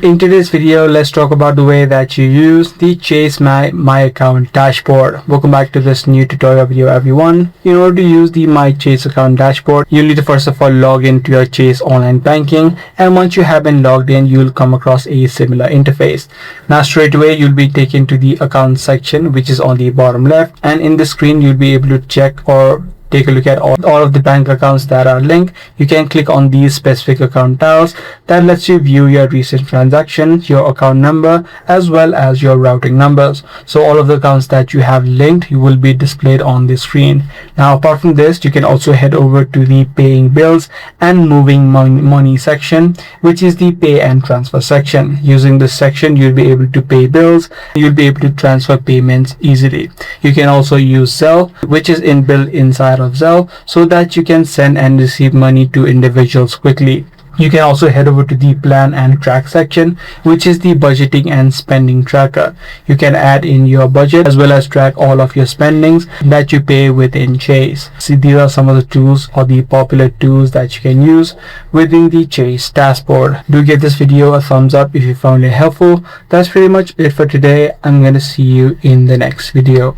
In today's video, let's talk about the way that you use the Chase My Account dashboard. Welcome back to this new tutorial video, everyone. In order to use the My Chase account dashboard, you'll need to first of all log into your Chase online banking, and once you have been logged in, you'll come across a similar interface. Now straight away you'll be taken to the account section, which is on the bottom left, and in the screen you'll be able to check or take a look at all of the bank accounts that are linked. You can click on these specific account tiles that lets you view your recent transactions, your account number, as well as your routing numbers. So all of the accounts that you have linked will be displayed on the screen. Now apart from this, you can also head over to the paying bills and moving money section, which is the pay and transfer section. Using this section, you'll be able to pay bills. You'll be able to transfer payments easily. You can also use Zelle, which is inbuilt inside of Zelle, so that you can send and receive money to individuals quickly. You can also head over to the plan and track section, which is the budgeting and spending tracker. You can add in your budget as well as track all of your spendings that you pay within Chase. See, these are some of the tools or the popular tools that you can use within the Chase dashboard. Do give this video a thumbs up if you found it helpful. That's pretty much it for today. I'm going to see you in the next video.